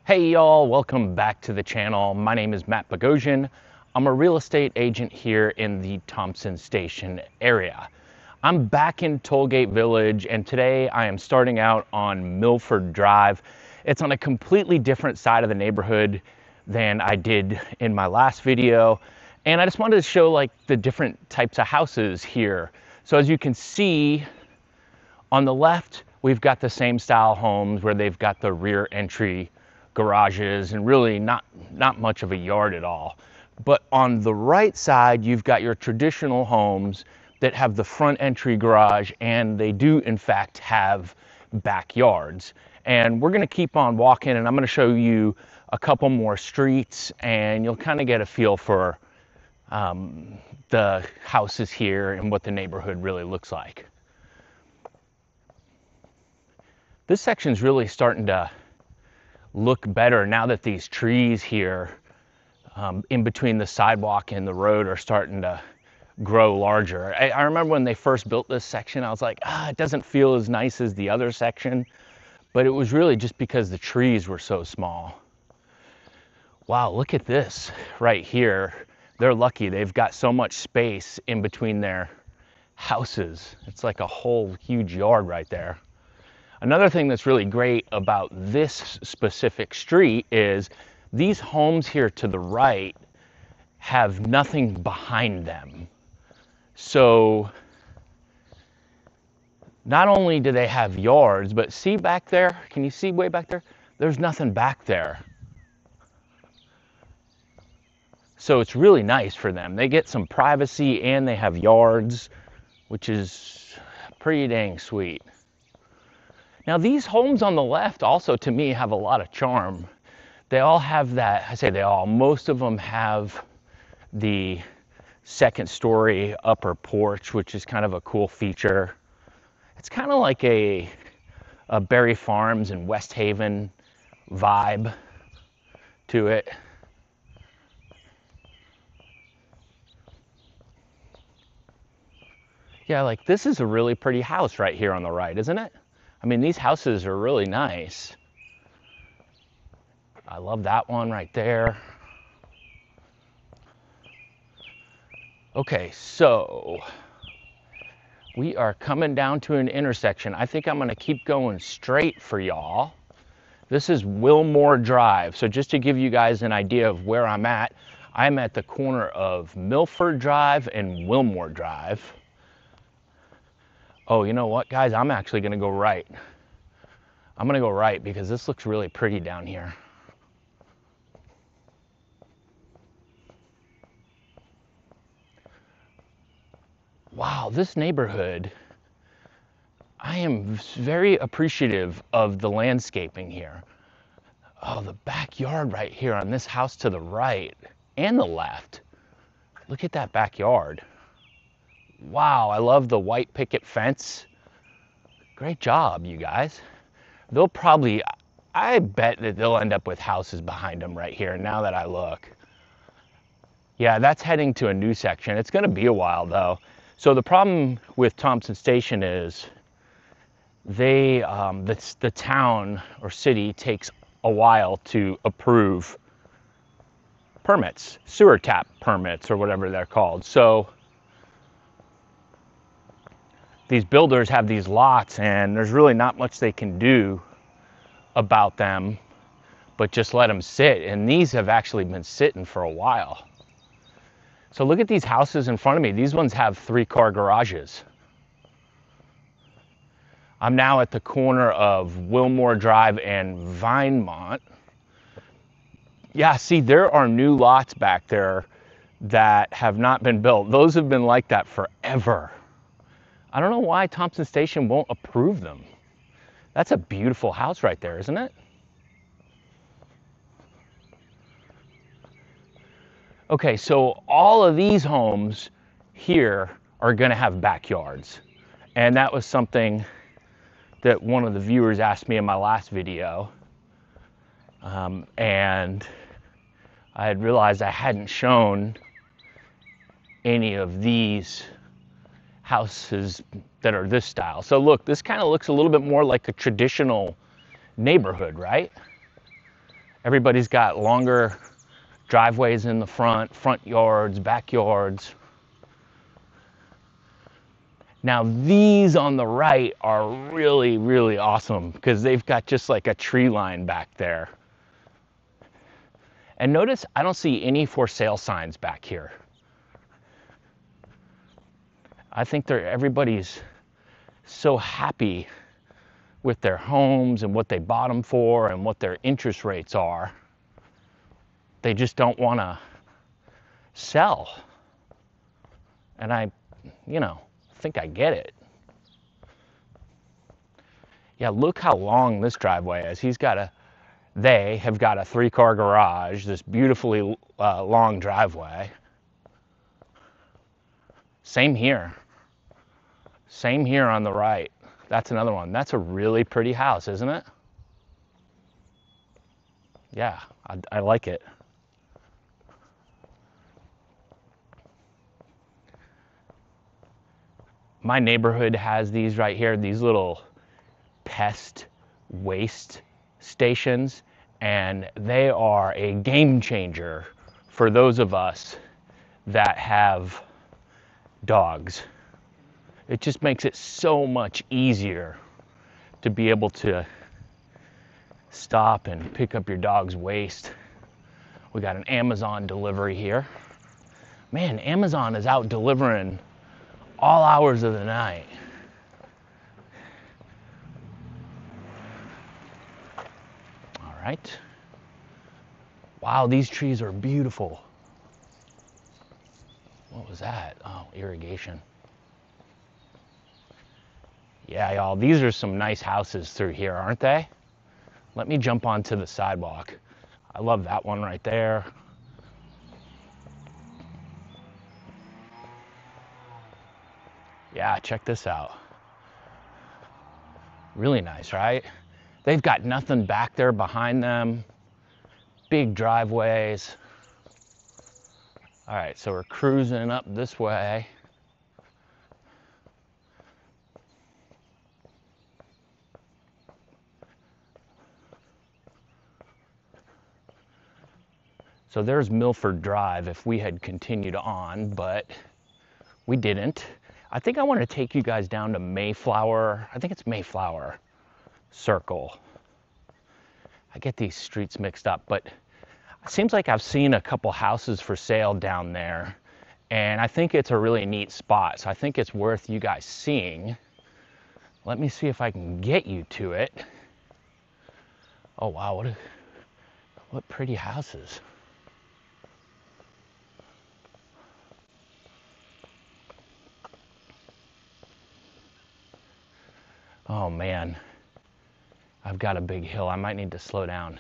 Hey y'all, welcome back to the channel. My name is Matt Bogosian. I'm a real estate agent here in the Thompson Station area. I'm back in Tollgate Village, and today I am starting out on Milford Drive. It's on a completely different side of the neighborhood than I did in my last video. And I just wanted to show like the different types of houses here. So as you can see on the left, we've got the same style homes where they've got the rear entry garages and really not much of a yard at all. But on the right side, you've got your traditional homes that have the front entry garage, and they do in fact have backyards. And we're going to keep on walking, and I'm going to show you a couple more streets, and you'll kind of get a feel for the houses here and what the neighborhood really looks like. This section's really starting to look better now that these trees here in between the sidewalk and the road are starting to grow larger. I remember when they first built this section, I was like, it doesn't feel as nice as the other section, but it was really just because the trees were so small. Wow, look at this right here. They're lucky. They've got so much space in between their houses. It's like a whole huge yard right there. Another thing that's really great about this specific street is these homes here to the right have nothing behind them. So not only do they have yards, but see back there, can you see way back there? There's nothing back there. So it's really nice for them. They get some privacy and they have yards, which is pretty dang sweet. Now these homes on the left also to me have a lot of charm. They all have that, I say they all, most of them have the second story upper porch, which is kind of a cool feature. It's kind of like a Berry Farms and West Haven vibe to it. Yeah, like this is a really pretty house right here on the right, isn't it? I mean, these houses are really nice. I love that one right there. Okay, so we are coming down to an intersection. I think I'm gonna keep going straight for y'all. This is Wilmore Drive. So just to give you guys an idea of where I'm at the corner of Milford Drive and Wilmore Drive. Oh, you know what, guys? I'm actually gonna go right. I'm gonna go right because this looks really pretty down here. Wow, this neighborhood, I am very appreciative of the landscaping here. Oh, the backyard right here on this house to the right and the left. Look at that backyard. Wow, I love the white picket fence. Great job, you guys. They'll probably, I bet that they'll end up with houses behind them right here now that I look. Yeah, that's heading to a new section. It's gonna be a while though. So the problem with Thompson Station is they, the town or city takes a while to approve permits, sewer tap permits or whatever they're called. So these builders have these lots and there's really not much they can do about them, but just let them sit. And these have actually been sitting for a while. So look at these houses in front of me. These ones have 3-car garages. I'm now at the corner of Wilmore Drive and Vinemont. Yeah, see, there are new lots back there that have not been built. Those have been like that forever. I don't know why Thompson Station won't approve them. That's a beautiful house right there, isn't it? Okay, so all of these homes here are gonna have backyards. And that was something that one of the viewers asked me in my last video. And I had realized I hadn't shown any of these houses that are this style. So look, this kind of looks a little bit more like a traditional neighborhood, right? Everybody's got longer driveways in the front yards, backyards. Now these on the right are really, really awesome because they've got just like a tree line back there. And notice I don't see any for sale signs back here. I think everybody's so happy with their homes and what they bought them for and what their interest rates are. They just don't want to sell. And I think I get it. Yeah, look how long this driveway is. They have got a 3-car garage, this beautifully long driveway. Same here. Same here on the right. That's another one. That's a really pretty house, isn't it? Yeah, I like it. My neighborhood has these right here, these little pest waste stations, and they are a game changer for those of us that have dogs. It just makes it so much easier to be able to stop and pick up your dog's waste. We got an Amazon delivery here. Man, Amazon is out delivering all hours of the night. All right. Wow, these trees are beautiful. What was that? Oh, irrigation. Yeah, y'all, these are some nice houses through here, aren't they? Let me jump onto the sidewalk. I love that one right there. Yeah, check this out. Really nice, right? They've got nothing back there behind them. Big driveways. All right, so we're cruising up this way. So there's Milford Drive if we had continued on, but we didn't. I think I want to take you guys down to Mayflower. I think it's Maytown Circle. I get these streets mixed up, but it seems like I've seen a couple houses for sale down there, and I think it's a really neat spot. So I think it's worth you guys seeing. Let me see if I can get you to it. Oh wow, what pretty houses. Oh man, I've got a big hill. I might need to slow down.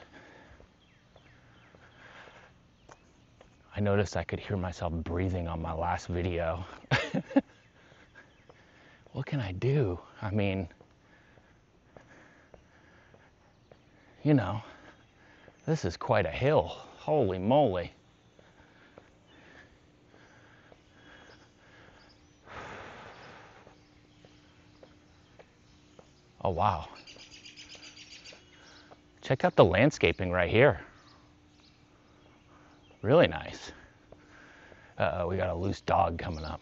I noticed I could hear myself breathing on my last video. What can I do? I mean, you know, this is quite a hill. Holy moly. Oh wow. Check out the landscaping right here. Really nice. Uh-oh, we got a loose dog coming up.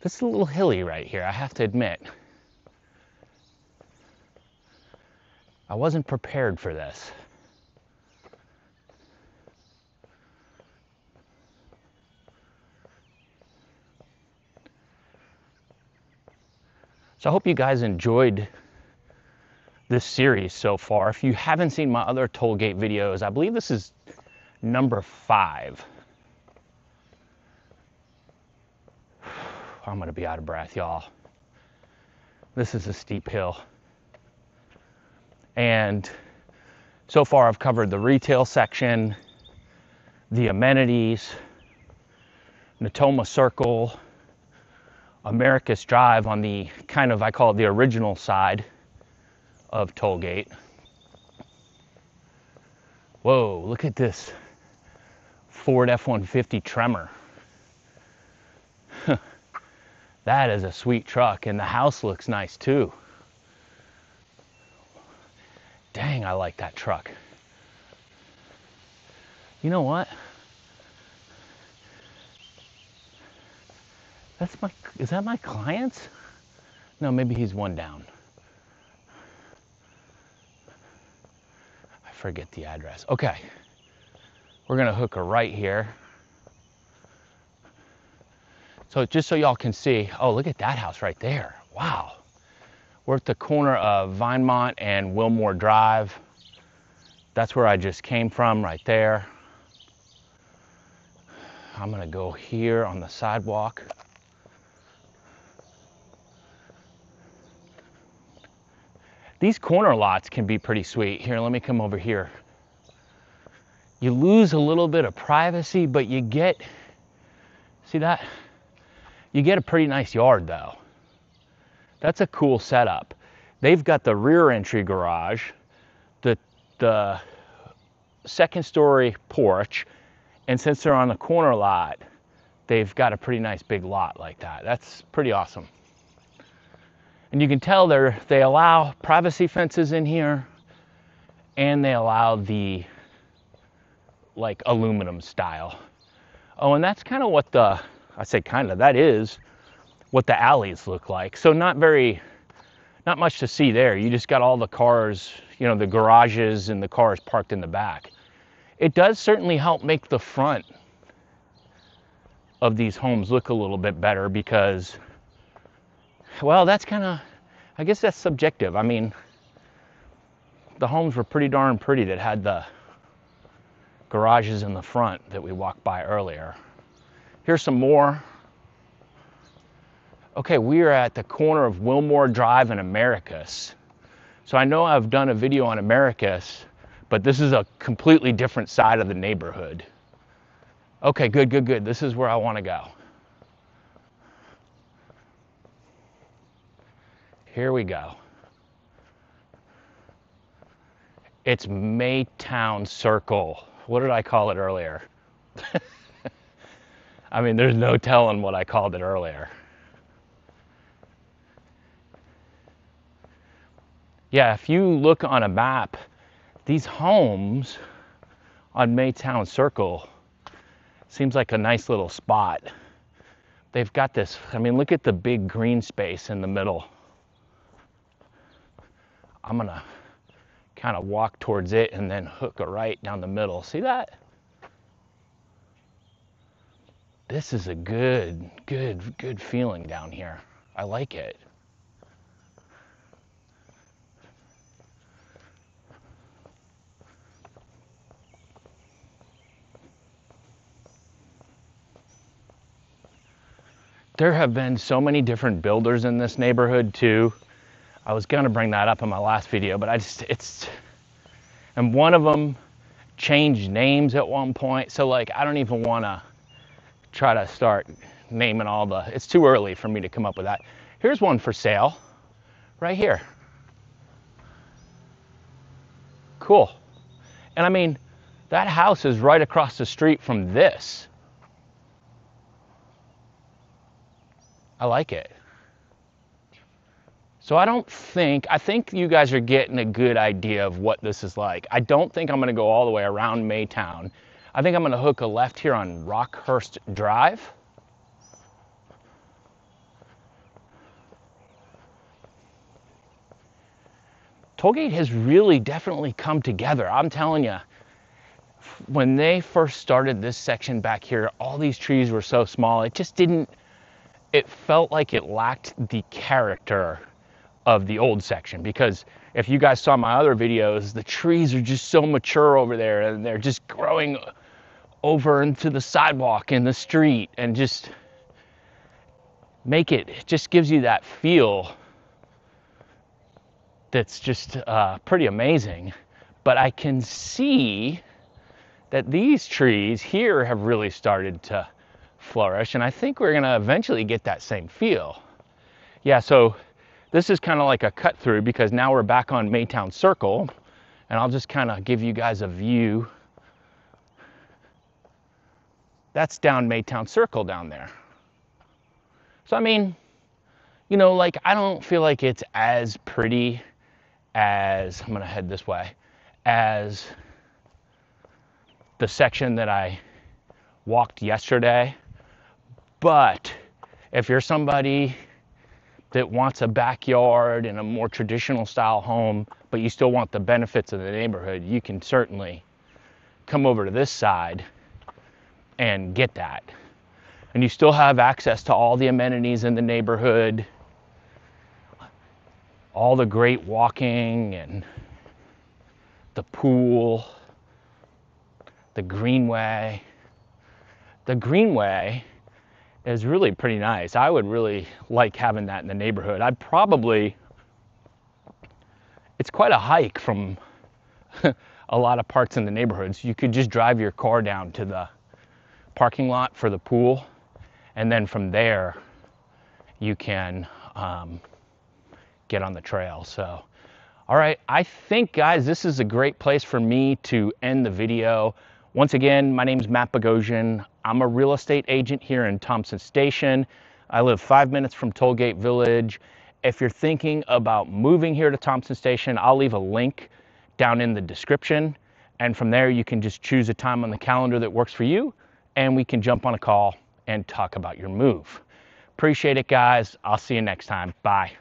This is a little hilly right here, I have to admit. I wasn't prepared for this. So I hope you guys enjoyed this series so far. If you haven't seen my other Tollgate videos, I believe this is number 5. I'm gonna be out of breath, y'all. This is a steep hill. And so far I've covered the retail section, the amenities, Maytown Circle, Americus Drive on the kind of, I call it the original side of Tollgate. Whoa, look at this Ford F-150 Tremor. That is a sweet truck, and the house looks nice too. Dang, I like that truck. You know what? Is that my client's? No, maybe he's one down. I forget the address. Okay. We're gonna hook her right here. So just so y'all can see, oh, look at that house right there. Wow. We're at the corner of Vinemont and Wilmore Drive. That's where I just came from, right there. I'm gonna go here on the sidewalk. These corner lots can be pretty sweet. Here, let me come over here. You lose a little bit of privacy, but you get, see that? You get a pretty nice yard though. That's a cool setup. They've got the rear entry garage, the second story porch, and since they're on the corner lot, they've got a pretty nice big lot like that. That's pretty awesome. And you can tell they allow privacy fences in here, and they allow the like aluminum style. Oh, and that's kind of what I say kind of, that is what the alleys look like. So not much to see there. You just got all the cars, you know, the garages and the cars parked in the back. It does certainly help make the front of these homes look a little bit better because, well, that's kind of, I guess that's subjective. I mean, the homes were pretty darn pretty that had the garages in the front that we walked by earlier. Here's some more. Okay, we are at the corner of Wilmore Drive and Americus. So I know I've done a video on Americus, but this is a completely different side of the neighborhood. Okay, good, good, good. This is where I want to go. Here we go. It's Maytown Circle. What did I call it earlier? I mean, there's no telling what I called it earlier. Yeah, if you look on a map, these homes on Maytown Circle seems like a nice little spot. They've got this, I mean, look at the big green space in the middle. I'm gonna kind of walk towards it and then hook a right down the middle. See that? This is a good feeling down here. I like it. There have been so many different builders in this neighborhood too. I was gonna bring that up in my last video, but and one of them changed names at one point. So like, I don't even wanna try to start naming it's too early for me to come up with that. Here's one for sale, right here. Cool. And I mean, that house is right across the street from this. I like it. So I think you guys are getting a good idea of what this is like. I don't think I'm gonna go all the way around Maytown. I think I'm gonna hook a left here on Rockhurst Drive. Tollgate has really definitely come together. I'm telling you, when they first started this section back here, all these trees were so small, it felt like it lacked the character of the old section, because if you guys saw my other videos, the trees are just so mature over there and they're just growing over into the sidewalk and the street and just just gives you that feel that's just pretty amazing. But I can see that these trees here have really started to flourish, and I think we're gonna eventually get that same feel. Yeah, so this is kind of like a cut through because now we're back on Maytown Circle, and I'll just kind of give you guys a view. That's down Maytown Circle down there. So I mean, you know, like I don't feel like it's as pretty as, I'm gonna head this way, as the section that I walked yesterday. But if you're somebody that wants a backyard and a more traditional style home, but you still want the benefits of the neighborhood, you can certainly come over to this side and get that. And you still have access to all the amenities in the neighborhood, all the great walking and the pool, the greenway. The greenway is really pretty nice. I would really like having that in the neighborhood. It's quite a hike from a lot of parts in the neighborhoods. You could just drive your car down to the parking lot for the pool, and then from there you can get on the trail. So, all right, I think, guys, this is a great place for me to end the video. Once again, my name is Matt Bogosian. I'm a real estate agent here in Thompson Station. I live 5 minutes from Tollgate Village. If you're thinking about moving here to Thompson Station, I'll leave a link down in the description. And from there, you can just choose a time on the calendar that works for you, and we can jump on a call and talk about your move. Appreciate it, guys. I'll see you next time. Bye.